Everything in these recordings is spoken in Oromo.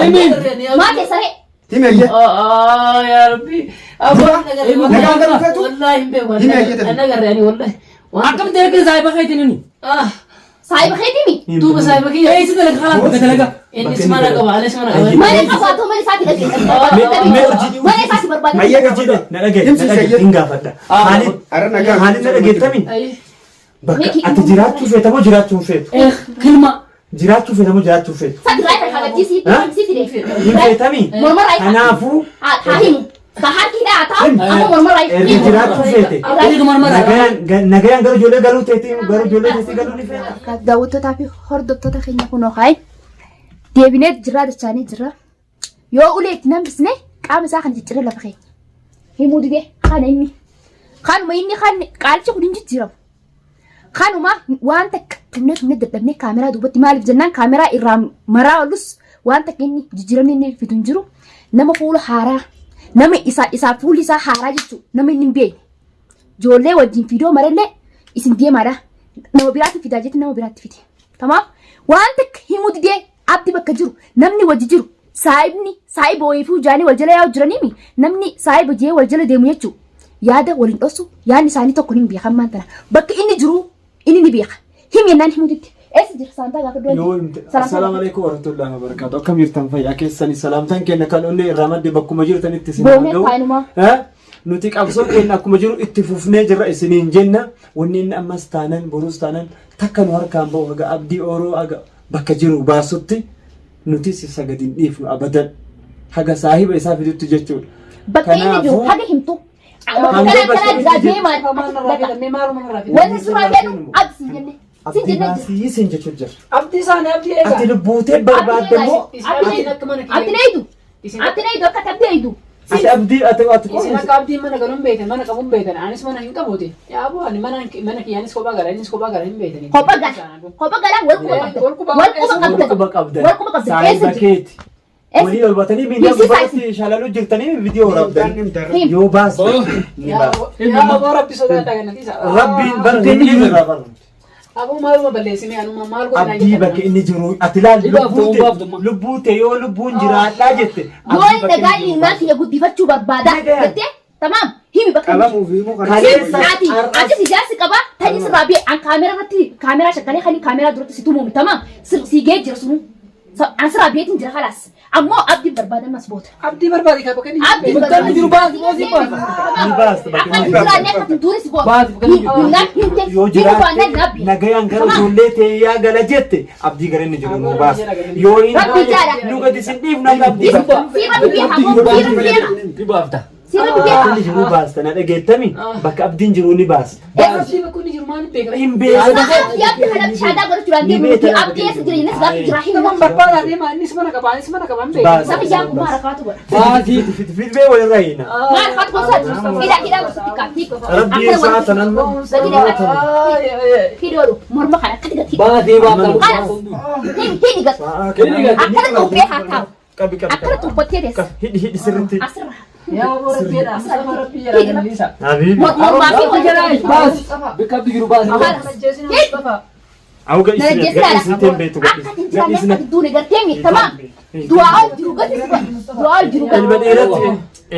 ما كسره هم هي يا ربي والله انا قراني والله عقب تلك زايبه خيتني صايب خيتمي تو بسايب كي اي سدلك خلاص بكتلك اني اسمع لك وعلى اسمع لك ما لي قفاتو ما لي ساتي لك ما لي ساتي برباد هي جيده نلقى دينغا فدا خالد أرنا خالد نلقى تامين بك اتجراتو فيتمو جراتو فيت كلمه جراتو فيتمو جراتو فيت ساتي رايح على جيسي جيسي لي فيتامين مرمر رايح انافو هاهم تحر كده عطام انا مرمر رايح جراتو فيت اريد مرمر نغان غرو جوله غلو تيتي غرو جوله تيتي غلو ني فيت daawwattoota fi hordoftoota keenya kunoo kaa'e deebineet jirraa dachaanii jirra yoo uleetti nambisne qaama isaa kan ciccire lafa keenya himuu didee kanuma inni kan qaalchi kun hin jijjiiramu kanuma waan takka tumne dadhabnee kaameraa duubatti maaliif jennaan kaameraa irraa maraa olus waan takka inni jijjiiramni inni fitu hin jiru nama fuula haaraa nama isaa fuulli isaa haaraa jechuudha nama inni hin beekne ijoollee wajjin fiidoo marallee isin deemaadha. nama biraatti fidaa jetti nama biraatti fide tamaam waan takka himuu didee abdi bakka jiru namni wajji jiru saayiba wayiifuu jaanii wal jala yaa'u jiraniimi namni saayiba jee wal jala deemu jechuudha yaada waliin dhosu yaadni isaanii tokko ni beekan maantana bakka inni jiru inni ni beeka himi yennaan himuu didde eessa jira saantaa gaafa du'an assalamu alaykum wa rahmatullahi wa barakatuh akkam jirtan fayyaa keessanii salaamtaan kenna kan onne irraa madde bakkuma jirtanitti sinaa nuti qabsoo keenya akkuma jiru itti fufnee jirra isiniin jenna wanni inni ammas taanan boruus taanan takka nu harkaan ba'u haga abdii oroo haga bakka jiru baasutti nuti sagadin dhiifnu abadan haga saahiba isaa fidutti jechuudha. Bakka inni jiru haga himtu. Sin jechuun jira. abdii isaanii abdii eegaa Ati lubbuutee barbaadde moo ati naydu akka tabdeeydu. ati abdii ati isin akka abdii mana galuun beekan mana qabuun beekan anis mana hin qabuute yaa boo ani mana kiyyaanis kophaa gara innis kophaa gara hin beekani Kophaa gala wal quba qabda. saahiba keeti. Walii ol batanii miidhaa gubbaatti shaalaluu jirtanii viidiyoo waraabdan yoo baasu ni baasu. yaa boo rabbi sodaadha ganatiisa Rabbiin bartee ni jira barra. aboo maaluma balleessine anuma maal godhina Abdii bakka inni jiru ati laal lubbuute yoo lubbuun jiraadhaa jette. Yoo inni dhagaa ilmaan kiyya guddifachuu barbaada jettee tamaam himi bakka ati sijaasi qaba tanis raabee an kaameraa shakkalee kan kaameraa duratti si tumuumi tamaam si gee jira sunu asra beetin jira khalas ammoo abdii barbaadan mas boota abdii barbaadi ka bakka ni abdii barbaadan jiru baas boos Ni baasta bakka ni baasta. Yoo jiraate nagayaan gara ijoollee ta'ee yaa gala jette abdii gara inni jiru nu baasa. Yoo inni nu gadi sin dhiifna abdii dibaafta inni jiru baasta na dhageettami bakka abdiin jiru ni baasta. abdii bakka ni jiru maal beekna Hin beekna. Naman barbaada deema innis mana qaba hin beekan Baasii fitbee walirraa hiina. Rabbii isaa tanan baatee baafta hidhi sirritti. yaa boo rabbiidha asama rabbii jedha ganatiisa Habibi. baas bika abdii jiru baas Auga isi tembe tu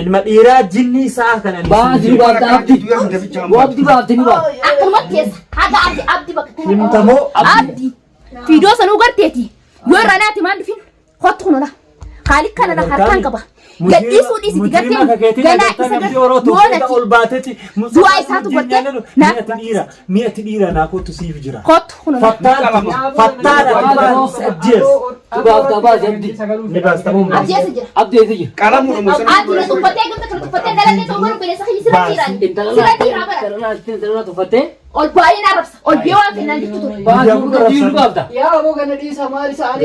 ilma dhiiraa jinni isaa kana baasii baafta abdii abdii baafte ni baas himtamoo abdi fiidoo sanuu garteeti yoo irraa naati maan dhufin kottu kununa khaalid kana la harkaan qaba gadhiisuu dhiisiti garteen ganaa isa yoonati du'aa isaatu godhee mi'ati dhiira naa kottu siif jira kottu kununa fattaadha ajjees baafta baas abdii ni baastamuun ajjeesa jira abdii jira Qalamuu ati na tuffatee gamta kana tuffatee dalagee ta'uu garuu bineensa kiyyi sirra dhiiraan sirra dhiiraa bara intala tuffattee ol baay'ee naa rabsa ol bee waan kennaan jirtu ture baasii abdii jiru baafta yaa boo gana dhiisa maal isa ani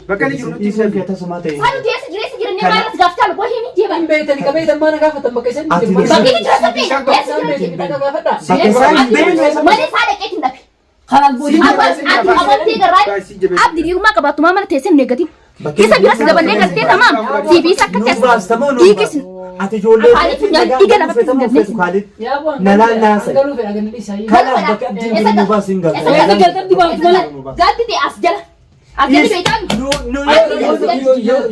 bakka ni jiru dhiisee fi akkasuma ta'e Sanu teessa jireessa jireenya maalas gaaftaa luboo himi jeeban. hin beekani qabeetan mana gaafatan bakka isan Bakki ni jira saphee teessa jireenya. Malee saa dhaqeetiin dhabe. kanaan boodii Amantii garraa abdi dhiirummaa qabaattu maa mana teessee hin eeggatin. Isa biras daballee galtee tamaam tiifiis akka teessa dhiigis. ati ijoollee dhiiga lafatti hin galteessi. yaa boo nalaan naasa galuu fedha gana dhiisa kanaaf bakka abdiin jiru nu baas hin galu. Gaatti ta'e as jala. Abdii beekan.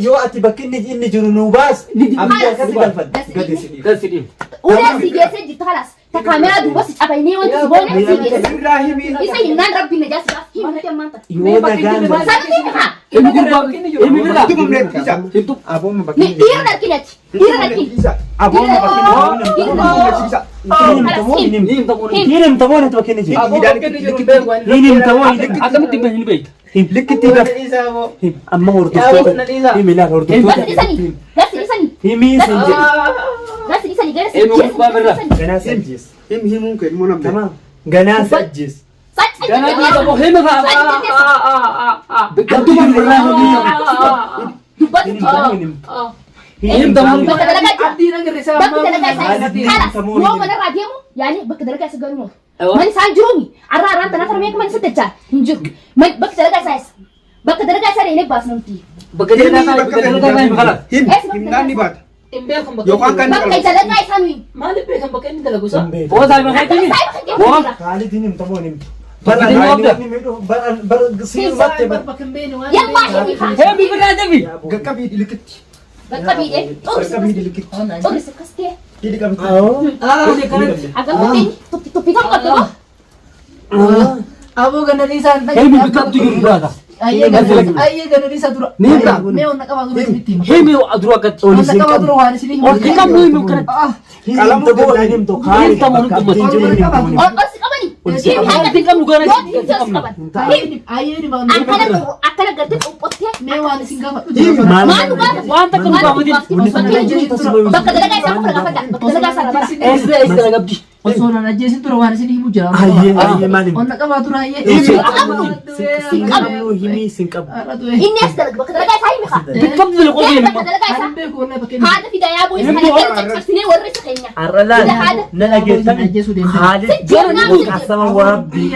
Yoo ati bakki inni jiru nu baas abdii akkatti galfadha. Gadi. Ulee si geessee jirtu kalas. Ta kaameraa duuba si cabaynee wanti si boone si geesse. Isa himnaan rabbi na jaasi baas. Himate ammaanta. Yoo nagaan Sanni haa. Emi gurbaa emi birraa. Dhiira darkinati. Dhiira darkin. Hinim tamoon ati bakki inni jiru. Akkamitti hin beektu. Likkitti amma hordoftoota himilaa hordoftoota Gasi isani. himii sin jedhu Gasi isani gara si Emi gurbaa birraa. ganaa si ajjees himuun kee immoo namni. tamam ganaa si ajjees Ganaa kana tokko himi faa. Gaddu birraa himi. Dubbatu. Him tamoon. Bakka dalagaa jira. Abdii nagirri isaa. Bakka dalagaa isaa. Kalas. Yoo mana irraa deemu yaani bakka dalagaa isa garuu. Man isaan jiruumi. Arraa tana farmee kuma isa dachaa hin jiru. Bakka dalagaa isaa. Bakka dalagaa isaa deemee baasna nuti. Bakka dalagaa hin kala. Himnaan ni baata. Hin beekan bakka. Yookaan kan Bakka dalagaa isaa nuyi. Maaliif beekan bakka inni dalagu isaa? Beekan. Oo saayima kaayitini. Waa. Khalid hinim tamoon him Bakki inni wabda. bar siin batte bar Bakka hin beekne waan. Yammaa himi haa. Hemi birraa deemi. Gakkabii likitti. Bakka biidhee. Gakkabii likitti. Xurris akkas ta'e. Hidhi qabdi. Kuni kanatti. Akka bu'een tuppi tokko qabdu. Aboo ganadii isaan hemi bikkattu jiru biraata. Ayyee ganadii isaa dura. Ni bira. Mee onna qabaa dura isinitti hima. Hemi dura akkatti. Onna qabaa dura waan isinii hima. Onni qabnu himi kanatti. hinim tamoon hinim to Khalid bakka abdiin jiru hinim tamoon Olsi qabani. Himi qabnu gara Yoo qaban. ayyee ni baa. Akkana gartee qophottee. Mee waan isin gaafa. Maal dhugaata? Waan takka nu gaafatin. Bakka dalagaa isaa qofa gaafadha. Bakka dalagaa isaa rabara. Eessa dalagabdi. Osoo naan ajjeesin tura waan isin himu jira. ayyee maalim Onna qabaa tura ayyee. sin qabnu himii sin qabu Inni as dalaga bakka dalagaa isaa himi haa. Bikkattu dalagu Bakka himi. dalagaa isaa. Kan beeku wallahi bakka inni. Haadha fidaa yaa boo'isa kana gara caccabsinee warri isa keenya. arralaan na dhageessani Khalid waqasama warabbii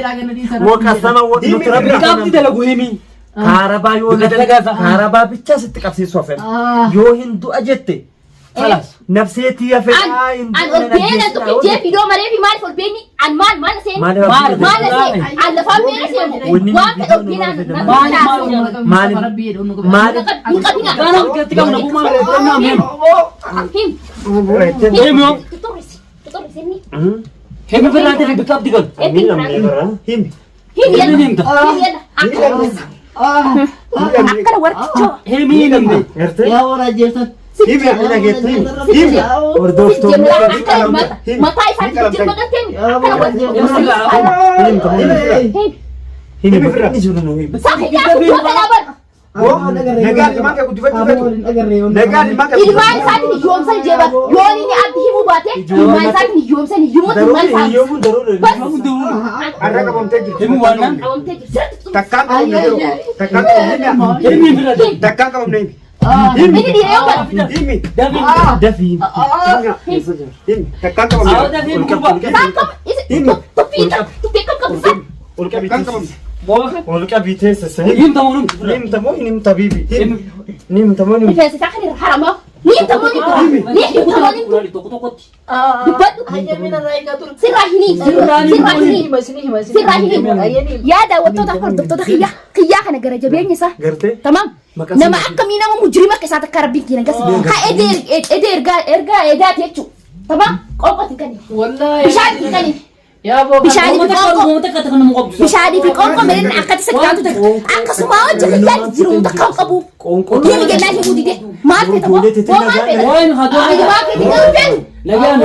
waqasama nuti rabbi Bikkattu dalagu himi. kaarabaa yoo Bakka dalagaa isaa. kaarabaa bicha sitti qabsiisu hafeen yoo hin du'a jette Khalas. nafseetii hafee An olbeena tuqijee fidoo maree fi maaliif olbeenni an maal seen maal seen an lafaan beera seenu waan ka olbeenaan hin qabina Kana bikkatti qabna bumaa qonnaa meema. him Himi yoo. tuxurris inni Himi birraa ta'e bikkatti galu. himi him Himi yalla himta. him yalla akkana warkichoo Himi himta. gartee Yaa warra jeertan. himi ani dhageettu himi hordoftoonni mataa isaatti jijjiirma galteen akkana warkichoo hinim tamoon hinim bakka inni jiru nu himi saakiyyaa guddoo kanaaban Nagaan ilmaan kee guddifachuu Nagaan ilmaan kee ilmaan isaatiin hiyyoomsan jeeban yoon inni abdi himuu baate ilmaan isaatiin hiyyoomsan hiyyumuutti ilmaan isaanii hiyyoomuu daruudha har'a qabamtee jirti. Himi waan naan. qabamtee jirti. Takkaan qabamne jiru. Takkaan qabamne Himi birraa ta'e. Takkaan qabamne himi. Inni dhiiree yoo bara. Himi. dafii Himi. Takkaan Haa qabamne. ta'e himi gurbaa. Isaan qaba. Tuffii kan qabu isaan. Takkaan qabamne. Booka. ol qabii teessisa Himi tamuun. hinim tamoo hinim tabiibi hinim tamoo hinim Rifeensa isaa kan irra haramaa. Ni tamoo ni tamoo. Ni tamoo ni tamoo. Tokko tokkotti. Dubbadhu. Sirraa hinii. Sirraa hinii. Sirraa hinii. Yaa daawwattoota hordoftoota kiyyaa kana gara jabeenya isaa. gartee Tamam. Nama akkamii nama mujrima akka isaa takka rabbiin keenya gas. Ha edee ergaa edaati jechuudha. Tamam. Qophatti kan. Wallahi. Bishaan kan. Bishaanii fi qoonqoo. Bishaanii fi qoonqoo meeshaan akkati sakkaatu ta'e akkasuma hojii kiyyaatti jiru takka qabu. qoonqoo Ni gannaa himuu dide maal ta'e tokko hoo maal ta'e Waan haadha. ayyamaa keetti galuu feenu Nagaan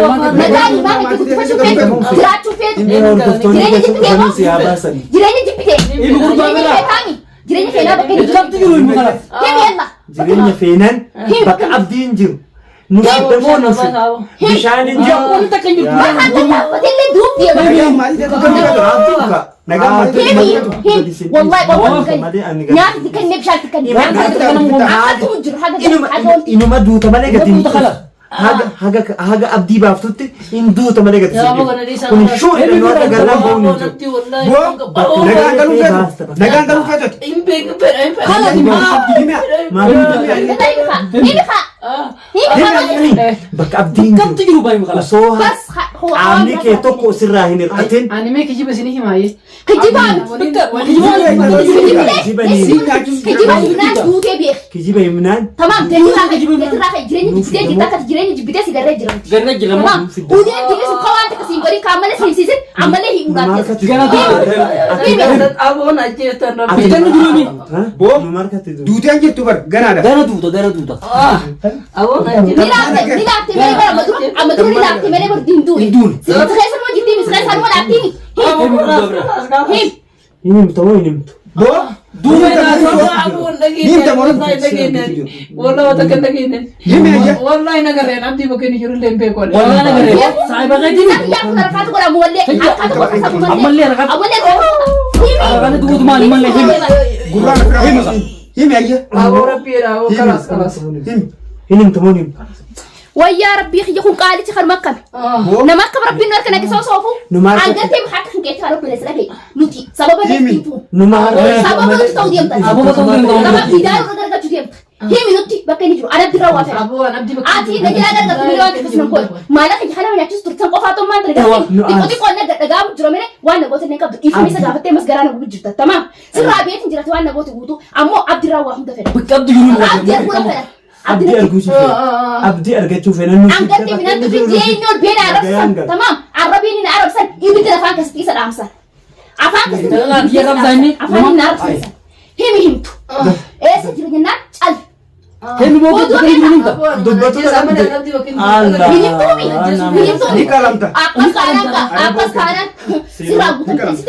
nagaan himaa keetti guddifachuu feenu jiraachuu feenu inni hordoftoonni keessatti si yaabasanii jireenya jibbite jireenya feetaami jireenya feenaa bakka hin jiru jiru himu kana. himi yalla jireenya feenan bakka abdiin jiru nuti damoo nuti bishaan hin jiru Waan takka hin jiru. bakka adda illee duubdi nagaa wallahi nyaati kannee bishaan kannee akkatu jiru haga inuma duuta malee gatiin haga abdii baaftutti hin duuta malee gatiin kun shuu inni waan agarraa boonu hin jiru Nagaan galuu feetot. bakka abdiin jiru osoo bas Qaamni kee tokko sirraa hin hir'atin. Ani mee kijiba isinii himaayee. Kijibaan duutee beek. Kijiba himnaan. Tamam jireenya jibbitee si garree jiran. Garree jiran. Udeen jireessu kawaan takka siin godhin kaammalee siimsiisin ammallee himuudhaan Aboon ajjeetan Ati kan durumi. Boo markatti dur. Duuteen jirtu bar ganaadha. dara duuta. Aboon ajjeetan. ni laafte malee bara amadura ni laafte malee bara dinduuni. Sibiita keessa moo jirti misirraa isaan wal abdiini. Himta moo himtu. Boo Duumee aboon dhageenya. Wallah wata kan dhageenya. Wallah ina gareen abdii bakkeen jiru illee beekoo. Wallah ina gareen. Saayiba gadi. Yaa kun harkaatu godhamu wallee. Harkaatu godhamu wallee. Ammallee harkaatu. Harkaatu duutu maali mallee himi. gurraan ofirraa himasa. Himi ayya. Aboo rabbiidha. Aboo kalaas. Himi. Himta moo himtu. Wayyaa rabbii xiyya kun qaalichi kan makkan. Nama akka rabbiin nu harka nagisoo soofu. Angatee harka kan keetti haadha bineelsa dhagee. Nuti sababa deemtiitu. Sababa nuti ta'uu deemtan. Nama fiidaa irra gargachuu deemta. Himi nuti bakka inni jiru anabdi raawwata. Ati dajjala gargatu miliyoona tokko sinan koodha. Maallaqa ija kana nyaachisu turtan qofaa ta'uu maanta dhagaa. Xiqqoo na dhagaamu jira malee waan nagoota inni qabdu ifame isa gaafattee masgaraa na gubu jirta. Tamaam. Sirraa beetiin jirate waan nagoota guutuu ammoo abdi raawwaa hunda fedha. Qabdu jiru. Abdi arguudha fedha. Abdi argachuu fedhan. Angatti minantu fiinyoo beena arabsan. Tamaam. Arabiin ni arabsan ibidda afaan keessatti isa dhaamsan. Afaan keessatti afaan ni arabsan. Himi himtu. Eessa jira jennaan cal. Hemi booduu himta. Dubbatu Ni kalamta. Akkas kaanaan sirraa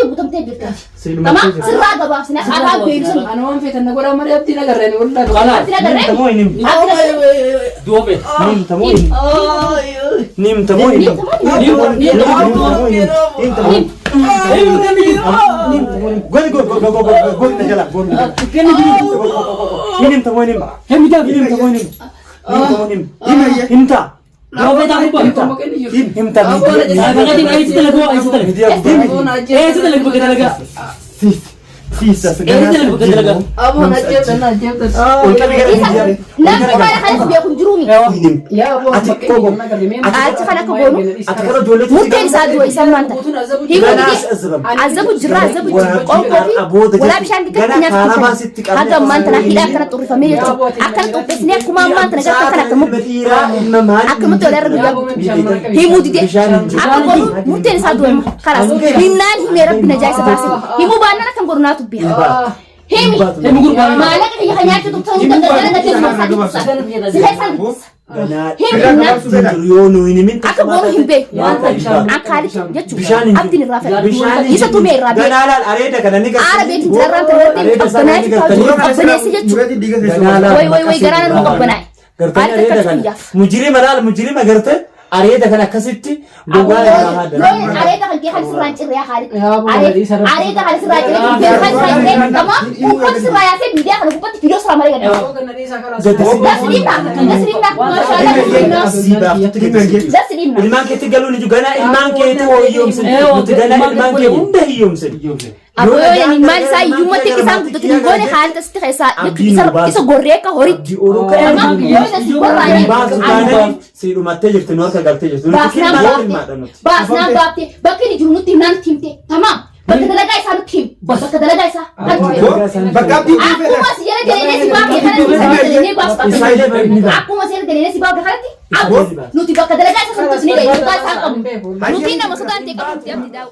guutamtee jirtaati. Tamaam sirraa gabaabsina afaan beeksisni. Ana waan feetan na godhaa malee abdii na garreen waldaa. Abdi nagarree. Himta moo himtu. Duube. Himta moo himtu. Himta moo himtu. Gol na jala. Himta moo himtu. Himta moo himtu. Himta. Duube taa hubba. Himta. Bakkatiin ayitti dalagoo ayitti dalagaa. Sisa Ayitti dalagaa. Aboon ajjeetan. Namni baala kanas beekun jiruumi. Achi kan akka goonu murteen isaa du'a isaan maanta. Azabu jira qoonqoo fi walaa bishaan dhiqatti nyaatu haga ammaan tana hidhaa akkana xurrifamee jechuudha. Akkana xurreessinee akkuma ammaan tana gaafa akkana akkamutti wal irra guyyaa himuu didee akka goonu murteen isaa du'a karaas himnaan himee rabbi na jaayisa baase himuu baannaan akkan goonu naatu beeka. Hemi maallaqa kiyya kan nyaachuu turtan hunda galgala gajeeluma isaa akka goonu hin beeku akkaalitti jechuudha abdiin irraa fedha isa tumee irraa beeku aara beekin jira irraan tarreetti qabbaneessi jechuudha way garaana nama qabbanaa'e aara takkatti hiyyaaf mujirima garte areeda kan akkasitti gogaa irraa haadha. Areeda kan kee kan sirraan cirree haadha. Areeda kan sirraan cirree kan cirree nama uffata sirraa yaasee miidiyaa kana gubbatti fiidiyoo sirraa malee gadda. Dasriimna. Ilmaan keetti galuun iju ganaa ilmaan keetti hooyyoomsin. Nuti ganaa ilmaan kee hunda hiyyoomsin. Abbooyyoon ilmaan isaa iyyummatti isaan guddatu hin goone haala tasiti keessaa isa gorree akka horii. Siidhumattee jirti nu harka galtee jirti. Baasnaan baaftee bakki inni jiru nutti himnaan nutti himte. Tamaam. Bakka dalagaa isaa nutti him. Bakka dalagaa isaa kan nutti him. Akkuma si jala galeenee si baafte kanatti galeenee baafte. Akkuma si jala galeenee si baafte kanatti nuti bakka dalagaa isaa kan nuti ni gahe. Nuti nama sotaan ta'e qabu nuti abdi daa'u.